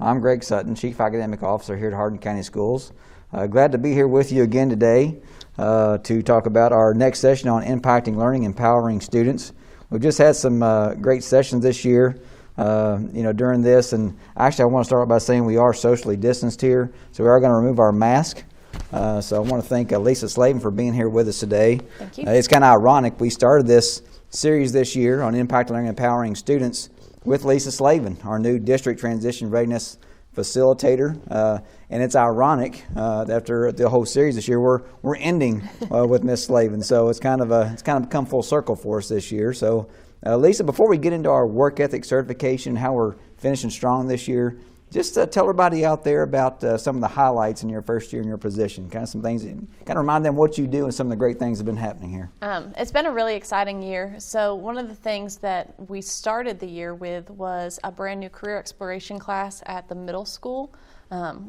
I'm Greg Sutton, Chief Academic Officer here at Hardin County Schools. Glad to be here with you again today to talk about our next session on impacting learning, empowering students. We've just had some great sessions this year, during this, and actually I want to start by saying we are socially distanced here, so we are going to remove our mask. So I want to thank Lisa Slavin for being here with us today. Thank you. It's kind of ironic. We started this series this year on impacting learning, empowering students with Lisa Slavin, our new district transition readiness facilitator, and it's ironic that after the whole series this year, we're ending with Miss Slavin. So it's kind of come full circle for us this year. So Lisa, before we get into our work ethic certification, how we're finishing strong this year, just tell everybody out there about some of the highlights in your first year in your position, kind of some things, kind of remind them what you do and some of the great things that have been happening here. It's been a really exciting year. So one of the things that we started the year with was a brand new career exploration class at the middle school,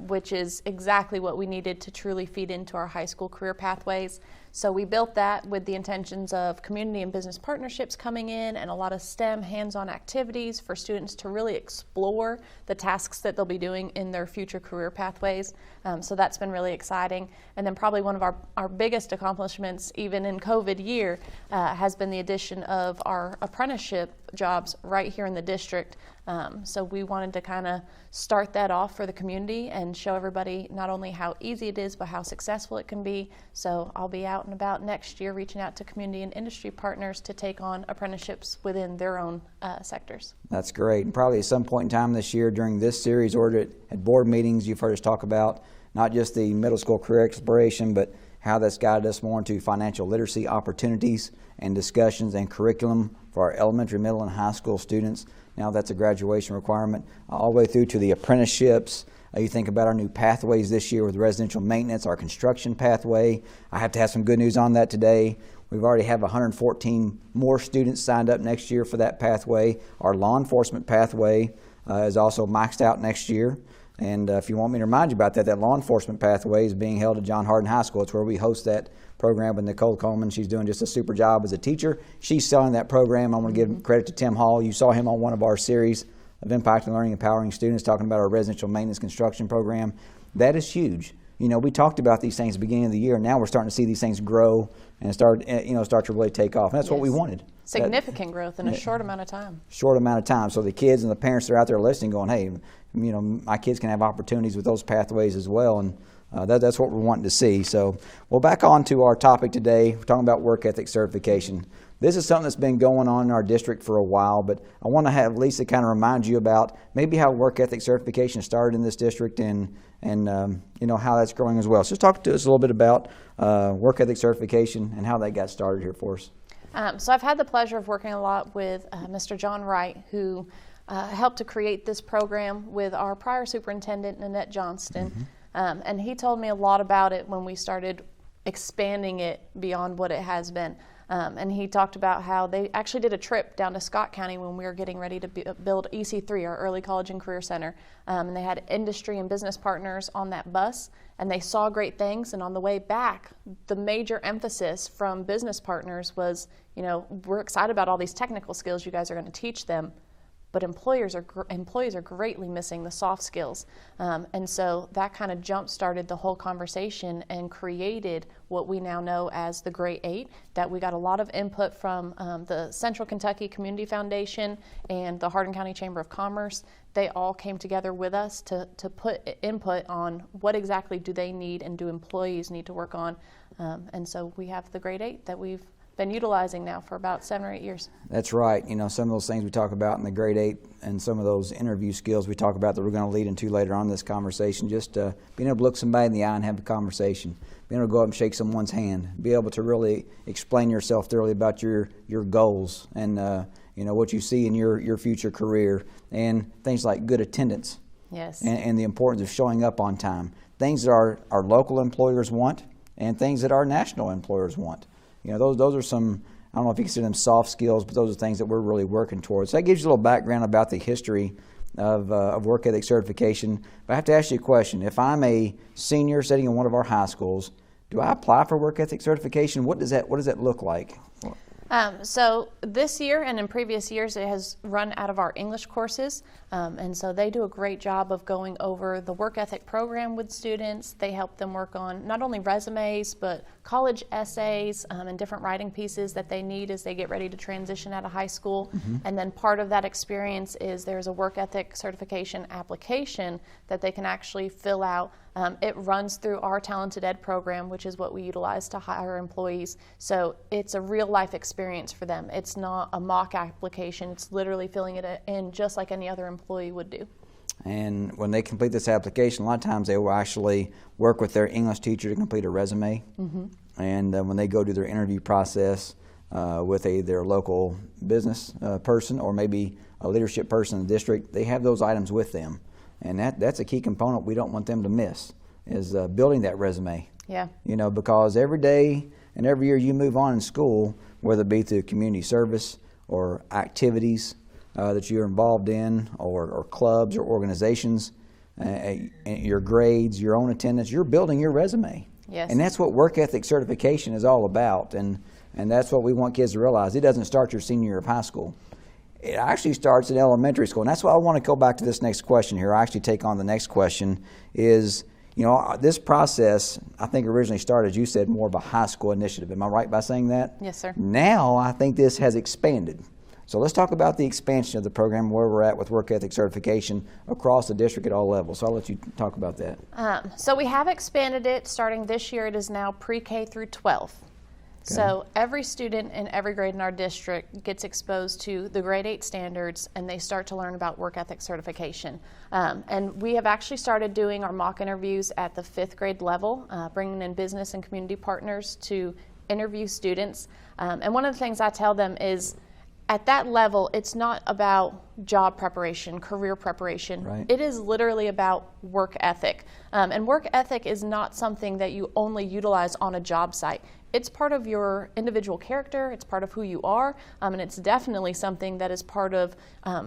which is exactly what we needed to truly feed into our high school career pathways. So we built that with the intentions of community and business partnerships coming in and a lot of STEM hands-on activities for students to really explore the tasks that they'll be doing in their future career pathways. So that's been really exciting. And then probably one of our biggest accomplishments, even in COVID year, has been the addition of our apprenticeship jobs right here in the district. So we wanted to kind of start that off for the community and show everybody not only how easy it is, but how successful it can be. So I'll be out and about next year reaching out to community and industry partners to take on apprenticeships within their own sectors. That's great. And probably at some point in time this year during this series or at board meetings, you've heard us talk about not just the middle school career exploration, but how that's guided us more into financial literacy opportunities and discussions and curriculum for our elementary, middle, and high school students. Now that's a graduation requirement, all the way through to the apprenticeships. You think about our new pathways this year with residential maintenance, our construction pathway. I have to have some good news on that today. We've already have 114 more students signed up next year for that pathway. Our law enforcement pathway is also maxed out next year. And if you want me to remind you about that, that law enforcement pathway is being held at John Hardin High School. It's where we host that program with Nicole Coleman. She's doing just a super job as a teacher. She's selling that program. I want to give credit to Tim Hall. You saw him on one of our series of Impacting Learning, Empowering Students, talking about our residential maintenance construction program. That is huge. You know, we talked about these things at the beginning of the year, and now we're starting to see these things grow and start to really take off. And that's what we wanted. Significant growth in a short amount of time. Short amount of time. So the kids and the parents that are out there listening going, hey, my kids can have opportunities with those pathways as well. And that's what we're wanting to see. So we'll back on to our topic today. We're talking about work ethic certification. This is something that's been going on in our district for a while, but I want to have Lisa kind of remind you about maybe how work ethic certification started in this district and how that's growing as well. So just talk to us a little bit about work ethic certification and how that got started here for us. So I've had the pleasure of working a lot with Mr. John Wright, who helped to create this program with our prior superintendent, Nanette Johnston. And he told me a lot about it when we started expanding it beyond what it has been. And he talked about how they actually did a trip down to Scott County when we were getting ready to build EC3, our Early College and Career Center. And they had industry and business partners on that bus, and they saw great things. And on the way back, the major emphasis from business partners was, we're excited about all these technical skills you guys are going to teach them, but employees are greatly missing the soft skills. And so that kind of jump-started the whole conversation and created what we now know as the Great 8, that we got a lot of input from the Central Kentucky Community Foundation and the Hardin County Chamber of Commerce. They all came together with us to put input on what exactly do they need and do employees need to work on. And so we have the Great 8 that we've been utilizing now for about 7 or 8 years. That's right. Some of those things we talk about in the grade 8 and some of those interview skills we talk about that we're going to lead into later on in this conversation, just being able to look somebody in the eye and have a conversation, being able to go up and shake someone's hand, be able to really explain yourself thoroughly about your goals and what you see in your future career, and things like good attendance. Yes. And the importance of showing up on time. Things that our local employers want and things that our national employers want. Those are some, I don't know if you consider them soft skills, but those are things that we're really working towards. So that gives you a little background about the history of work ethic certification. But I have to ask you a question. If I'm a senior sitting in one of our high schools, do I apply for work ethic certification? What does that look like? So this year and in previous years, it has run out of our English courses. And so they do a great job of going over the work ethic program with students. They help them work on not only resumes, but college essays and different writing pieces that they need as they get ready to transition out of high school. And then part of that experience is there's a work ethic certification application that they can actually fill out. It runs through our Talented Ed program, which is what we utilize to hire employees. So it's a real life experience for them. It's not a mock application. It's literally filling it in just like any other employee would do. And when they complete this application, a lot of times they will actually work with their English teacher to complete a resume. And when they go to their interview process with their local business person or maybe a leadership person in the district, they have those items with them. And that's a key component we don't want them to miss, is building that resume. Yeah. You know, because every day and every year you move on in school, whether it be through community service or activities that you're involved in, or clubs or organizations, your grades, your own attendance, you're building your resume. Yes. And that's what work ethic certification is all about. And that's what we want kids to realize. It doesn't start your senior year of high school. It actually starts in elementary school. And that's why I want to go back to this next question here. I actually take on the next question is, you know, this process, I think originally started, as you said, more of a high school initiative. Am I right by saying that? Yes, sir. Now I think this has expanded. So let's talk about the expansion of the program, where we're at with work ethic certification across the district at all levels. So I'll let you talk about that. So we have expanded it. Starting this year, it is now pre-K through 12. So every student in every grade in our district gets exposed to the grade 8 standards, and they start to learn about work ethic certification. And we have actually started doing our mock interviews at the 5th grade level, bringing in business and community partners to interview students. And one of the things I tell them is, at that level, it's not about job preparation, career preparation. Right. It is literally about work ethic. And work ethic is not something that you only utilize on a job site. It's part of your individual character, it's part of who you are, and it's definitely something that is part of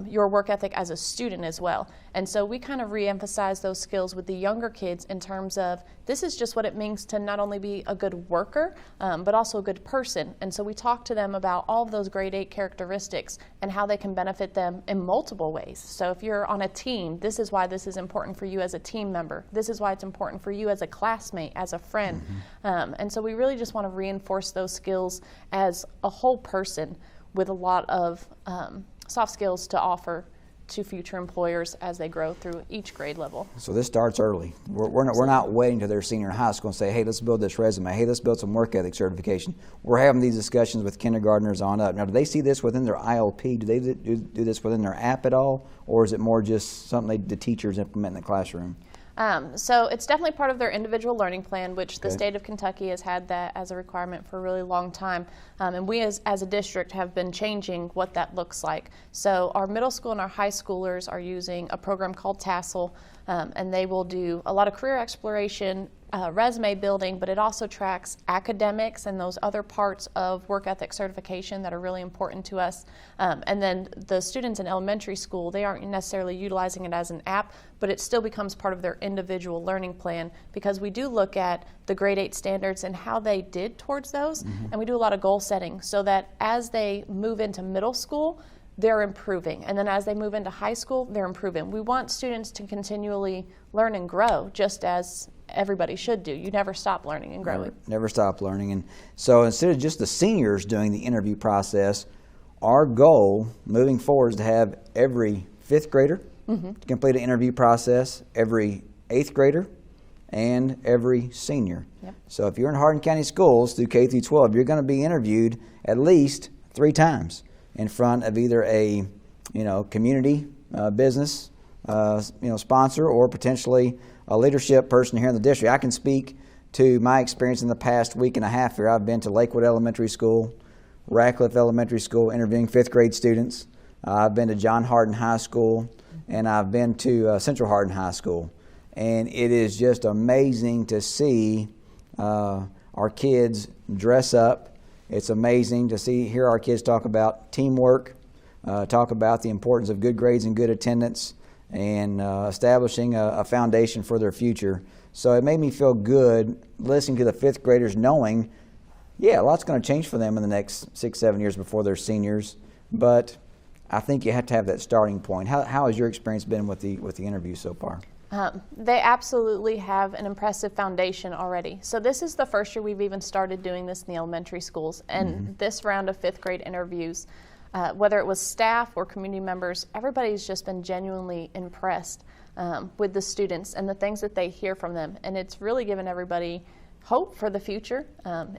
your work ethic as a student as well. And so we kind of re-emphasize those skills with the younger kids in terms of this is just what it means to not only be a good worker, but also a good person. And so we talk to them about all of those grade 8 characteristics and how they can benefit them in multiple ways. So if you're on a team, this is why this is important for you as a team member. This is why it's important for you as a classmate, as a friend. And so we really just want to reinforce those skills as a whole person with a lot of soft skills to offer to future employers as they grow through each grade level. So this starts early. We're not waiting till they're senior in high school and say, hey, let's build this resume. Hey, let's build some work ethic certification. We're having these discussions with kindergartners on up. Now, do they see this within their ILP? Do they do this within their app at all? Or is it more just something the teachers implement in the classroom? So it's definitely part of their individual learning plan, which the state of Kentucky has had that as a requirement for a really long time. And we as a district have been changing what that looks like. So our middle school and our high schoolers are using a program called Tassel, and they will do a lot of career exploration, resume building, but it also tracks academics and those other parts of work ethic certification that are really important to us. And then the students in elementary school, they aren't necessarily utilizing it as an app, but it still becomes part of their individual learning plan, because we do look at the grade 8 standards and how they did towards those, and we do a lot of goal setting so that as they move into middle school, they're improving. And then as they move into high school, they're improving. We want students to continually learn and grow, just as everybody should do. You never stop learning and growing. Never stop learning. And so instead of just the seniors doing the interview process, our goal moving forward is to have every 5th grader to complete an interview process, every 8th grader, and every senior. Yep. So if you're in Hardin County Schools through K through 12, you're going to be interviewed at least 3 times in front of either a community business sponsor, or potentially a leadership person here in the district. I can speak to my experience in the past week and a half here. I've been to Lakewood Elementary School, Radcliffe Elementary School, interviewing 5th grade students. I've been to John Hardin High School, and I've been to Central Hardin High School. And it is just amazing to see our kids dress up. It's amazing to hear our kids talk about teamwork, talk about the importance of good grades and good attendance, and establishing a foundation for their future. So it made me feel good listening to the 5th graders, knowing Yeah, a lot's going to change for them in the next 6-7 years before they're seniors, but I think you have to have that starting point. How has your experience been with the interview so far? They absolutely have an impressive foundation already. So this is the first year we've even started doing this in the elementary schools, and this round of 5th grade interviews, whether it was staff or community members, everybody's just been genuinely impressed with the students and the things that they hear from them, and it's really given everybody hope for the future.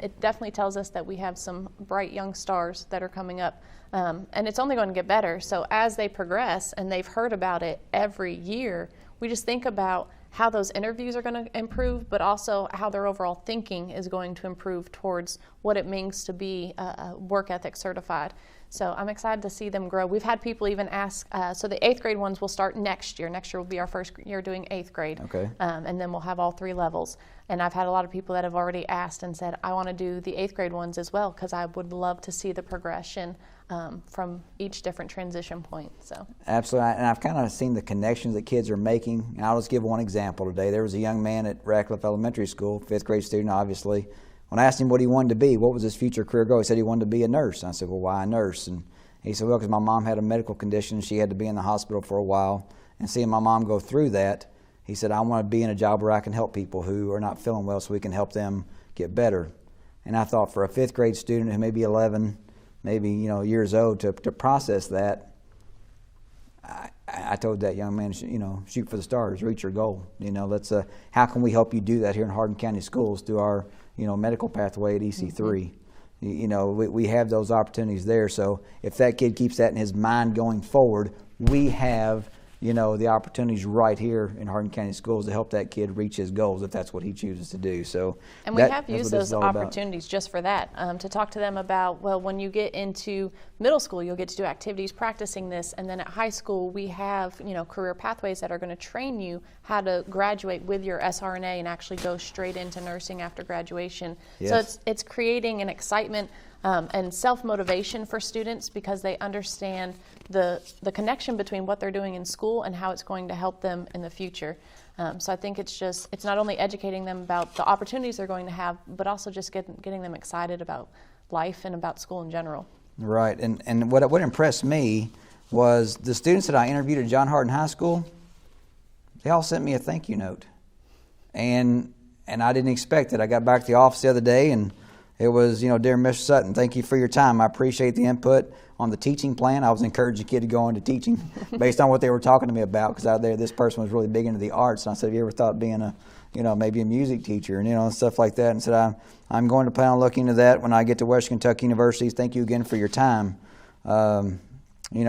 It definitely tells us that we have some bright young stars that are coming up, and it's only going to get better. So as they progress, and they've heard about it every year, we just think about how those interviews are going to improve, but also how their overall thinking is going to improve towards what it means to be work ethic certified. So I'm excited to see them grow. We've had people even ask, so the 8th grade ones will start next year. Next year will be our first year doing 8th grade. Okay. And then we'll have all 3 levels. And I've had a lot of people that have already asked and said, I want to do the 8th grade ones as well, because I would love to see the progression from each different transition point. So absolutely, and I've kind of seen the connections that kids are making. And I'll just give one example today. There was a young man at Radcliffe Elementary School, 5th grade student, obviously. When I asked him what he wanted to be, what was his future career goal, he said he wanted to be a nurse. And I said, well, why a nurse? And he said, well, because my mom had a medical condition. She had to be in the hospital for a while. And seeing my mom go through that, he said, I want to be in a job where I can help people who are not feeling well so we can help them get better. And I thought for a 5th grade student who may be 11, maybe years old, to process that, I told that young man, shoot for the stars, reach your goal. Let's how can we help you do that here in Hardin County Schools through our medical pathway at EC3? We have those opportunities there. So if that kid keeps that in his mind going forward, we have the opportunities right here in Hardin County Schools to help that kid reach his goals if that's what he chooses to do. So, and we have used those opportunities just for that, to talk to them about, well, when you get into middle school, you'll get to do activities practicing this, and then at high school we have career pathways that are going to train you how to graduate with your SRNA and actually go straight into nursing after graduation. Yes. So it's creating an excitement and self-motivation for students, because they understand the connection between what they're doing in school and how it's going to help them in the future. So I think it's not only educating them about the opportunities they're going to have, but also just getting them excited about life and about school in general. Right, and what impressed me was the students that I interviewed at John Hardin High School, they all sent me a thank you note. And I didn't expect it. I got back to the office the other day, and it was, dear Mr. Sutton, thank you for your time. I appreciate the input on the teaching plan. I was encouraging a kid to go into teaching based on what they were talking to me about, because out there this person was really big into the arts. And I said, have you ever thought of being maybe a music teacher and, stuff like that? And said, I'm going to plan on looking into that when I get to Western Kentucky University. Thank you again for your time. I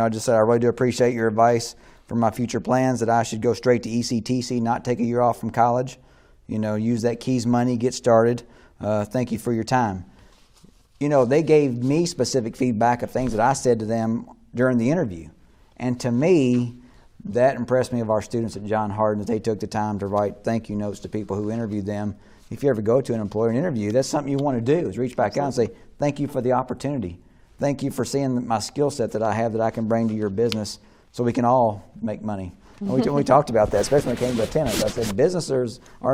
just said, I really do appreciate your advice for my future plans, that I should go straight to ECTC, not take a year off from college. Use that Keys money, get started. Thank you for your time. They gave me specific feedback of things that I said to them during the interview. And to me, that impressed me of our students at John Hardin, that they took the time to write thank you notes to people who interviewed them. If you ever go to an employer and interview, that's something you want to do, is reach back out and say, thank you for the opportunity. Thank you for seeing my skill set that I have that I can bring to your business so we can all make money. We talked about that, especially when it came to attendance. I said, businesses are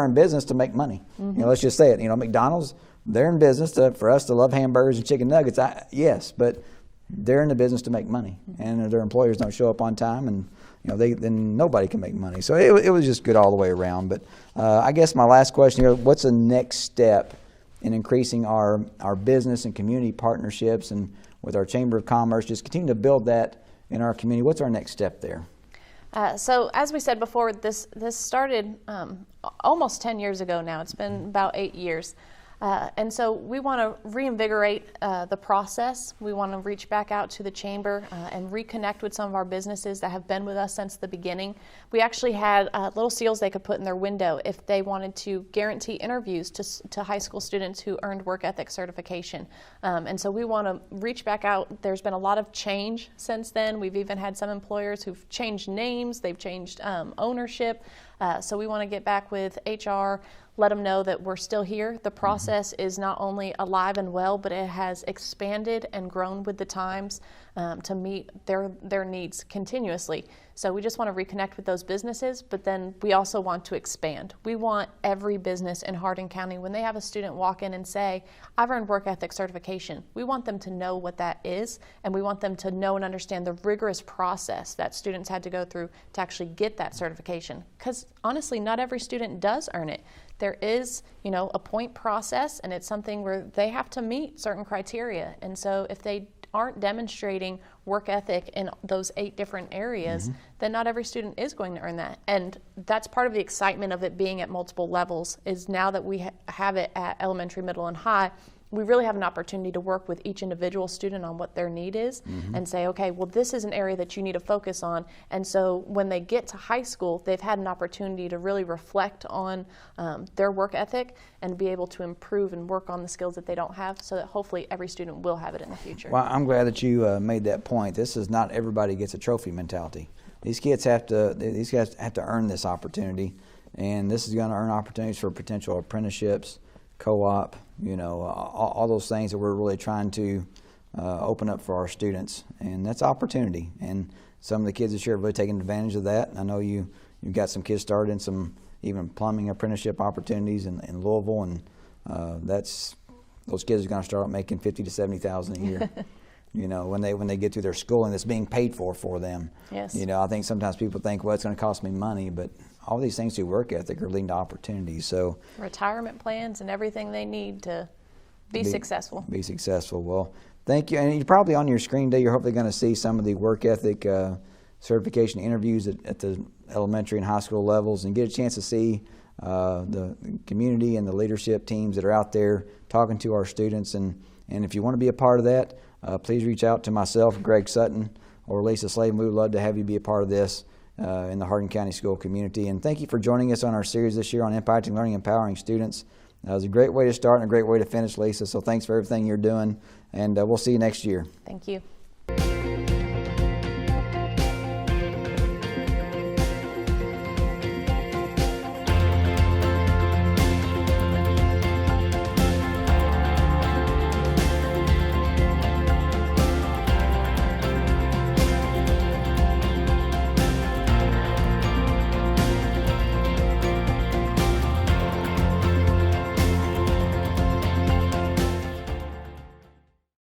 in business to make money. Let's just say it. McDonald's, they're in business for us to love hamburgers and chicken nuggets. Yes, but they're in the business to make money, and if their employers don't show up on time, and then nobody can make money. So it was just good all the way around. But I guess my last question here: what's the next step in increasing our business and community partnerships, and with our Chamber of Commerce, just continue to build that in our community? What's our next step there? So as we said before, this started almost 10 years ago now. It's been about 8 years. And so we want to reinvigorate the process. We want to reach back out to the Chamber and reconnect with some of our businesses that have been with us since the beginning. We actually had little seals they could put in their window if they wanted to guarantee interviews to high school students who earned work ethic certification. And so we want to reach back out. There's been a lot of change since then. We've even had some employers who've changed names. They've changed ownership. So we want to get back with HR, let them know that we're still here. The process is not only alive and well, but it has expanded and grown with the times. to meet their needs continuously. So we just want to reconnect with those businesses, but then we also want to expand. We want every business in Hardin County, when they have a student walk in and say, I've earned work ethic certification, we want them to know what that is, and we want them to know and understand the rigorous process that students had to go through to actually get that certification. Because honestly, not every student does earn it. There is, a point process, and it's something where they have to meet certain criteria. And so if they aren't demonstrating work ethic in those 8 different areas, then not every student is going to earn that. And that's part of the excitement of it being at multiple levels, is now that we have it at elementary, middle, and high, we really have an opportunity to work with each individual student on what their need is and say, okay, well, this is an area that you need to focus on. And so when they get to high school, they've had an opportunity to really reflect on their work ethic and be able to improve and work on the skills that they don't have, so that hopefully every student will have it in the future. Well, I'm glad that you made that point. This is not everybody gets a trophy mentality. These guys have to earn this opportunity, and this is going to earn opportunities for potential apprenticeships, co-op, all those things that we're really trying to open up for our students, and that's opportunity. And some of the kids this year have really taken advantage of that. I know you've got some kids started in some even plumbing apprenticeship opportunities in Louisville, and those kids are going to start out making $50,000 to $70,000 a year. When they get through their schooling, that's being paid for them. Yes. I think sometimes people think, well, it's going to cost me money, but all these things through work ethic are leading to opportunities. So retirement plans and everything they need to be successful. Be successful. Well, thank you. And you're probably on your screen today, you're hopefully going to see some of the work ethic certification interviews at the elementary and high school levels, and get a chance to see the community and the leadership teams that are out there talking to our students. And if you want to be a part of that, please reach out to myself, Greg Sutton, or Lisa Slaven. We would love to have you be a part of this in the Hardin County School community. And thank you for joining us on our series this year on Impacting Learning, Empowering Students. It was a great way to start and a great way to finish, Lisa. So thanks for everything you're doing, and we'll see you next year. Thank you.